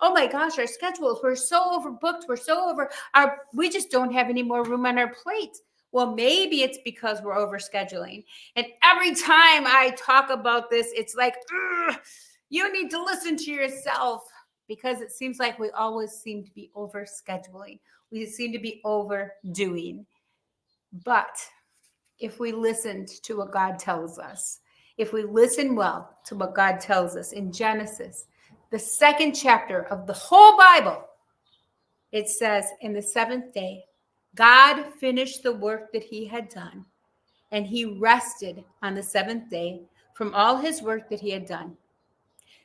oh my gosh, our schedules, we're so overbooked. We're so we just don't have any more room on our plate. Well, maybe it's because we're overscheduling. And every time I talk about this, it's like, you need to listen to yourself, because it seems like we always seem to be overscheduling. We seem to be overdoing. But if we listened to what God tells us, if we listen well to what God tells us in Genesis, the second chapter of the whole Bible, it says, in the seventh day, God finished the work that he had done, and he rested on the seventh day from all his work that he had done.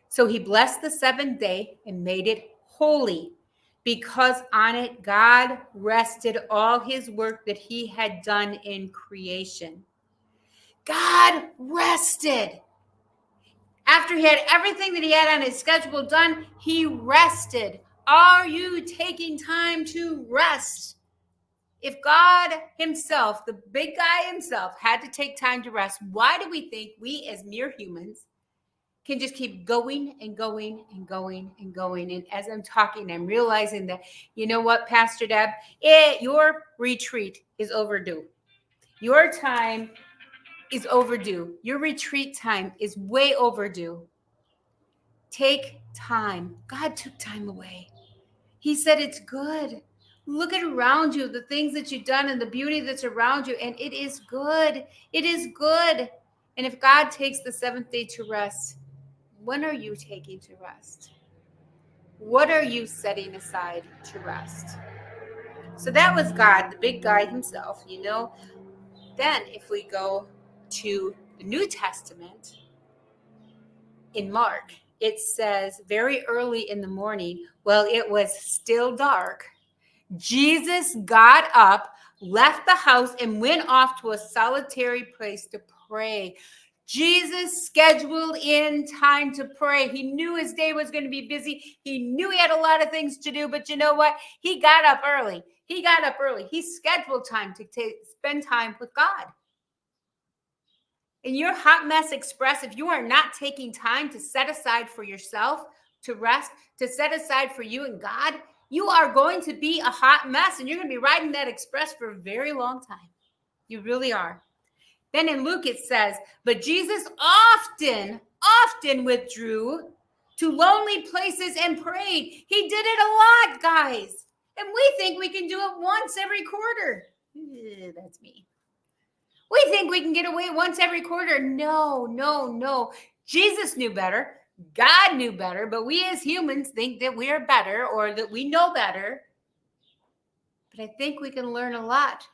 So he blessed the seventh day and made it holy, because on it God rested all his work that he had done in creation. God rested. After he had everything that he had on his schedule done, he rested. Are you taking time to rest? If God himself, the big guy himself, had to take time to rest, why do we think we as mere humans can just keep going and going and going and going? And as I'm talking, I'm realizing that, you know what, Pastor Deb, your retreat is overdue. Your time is overdue. Your retreat time is way overdue. Take time. God took time away. He said it's good. Look at around you, the things that you've done and the beauty that's around you, and it is good. It is good. And if God takes the seventh day to rest, when are you taking to rest? What are you setting aside to rest? So that was God, the big guy himself, you know. Then if we go to the New Testament, in Mark, it says very early in the morning, while it was still dark, Jesus got up, left the house, and went off to a solitary place to pray. Jesus scheduled in time to pray. He knew his day was going to be busy. He knew he had a lot of things to do, but you know what? He got up early. He got up early. He scheduled time to spend time with God. In your Hot Mess Express, if you are not taking time to set aside for yourself, to rest, to set aside for you and God, you are going to be a hot mess, and you're going to be riding that express for a very long time. You really are. Then in Luke it says, but Jesus often withdrew to lonely places and prayed. He did it a lot, guys. And we think we can do it once every quarter. That's me. We think we can get away once every quarter. No. Jesus knew better. God knew better, but we as humans think that we are better or that we know better. But I think we can learn a lot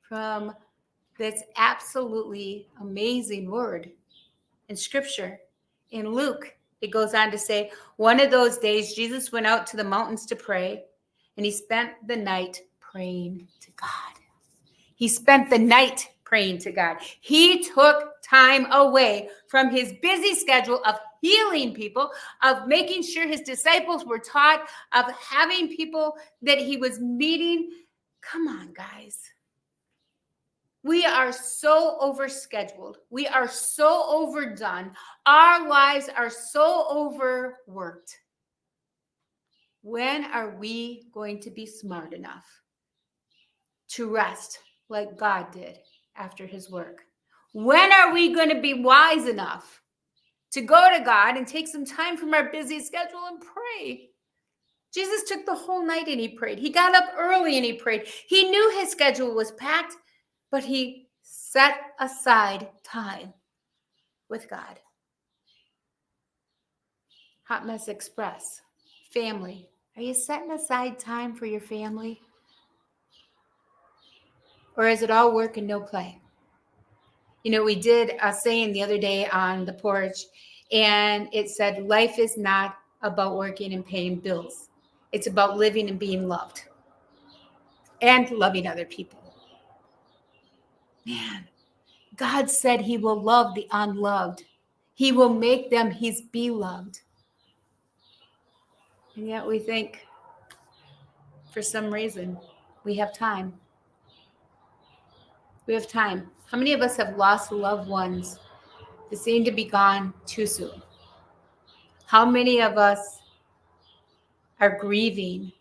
from this absolutely amazing word in Scripture. In Luke, it goes on to say, one of those days, Jesus went out to the mountains to pray, and he spent the night praying to God. He spent the night praying to God. He took time away from his busy schedule of healing people, of making sure his disciples were taught, of having people that he was meeting. Come on, guys. We are so overscheduled. We are so overdone. Our lives are so overworked. When are we going to be smart enough to rest like God did after his work? When are we going to be wise enough to go to God and take some time from our busy schedule and pray? Jesus took the whole night and he prayed. He got up early and he prayed. He knew his schedule was packed, but he set aside time with God. Hot Mess Express, family. Are you setting aside time for your family? Or is it all work and no play? You know, we did a saying the other day on the porch, and it said, life is not about working and paying bills. It's about living and being loved and loving other people. Man, God said he will love the unloved. He will make them his beloved. And yet we think, for some reason, we have time. We have time. How many of us have lost loved ones that seem to be gone too soon? How many of us are grieving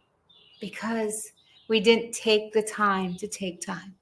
because we didn't take the time to take time.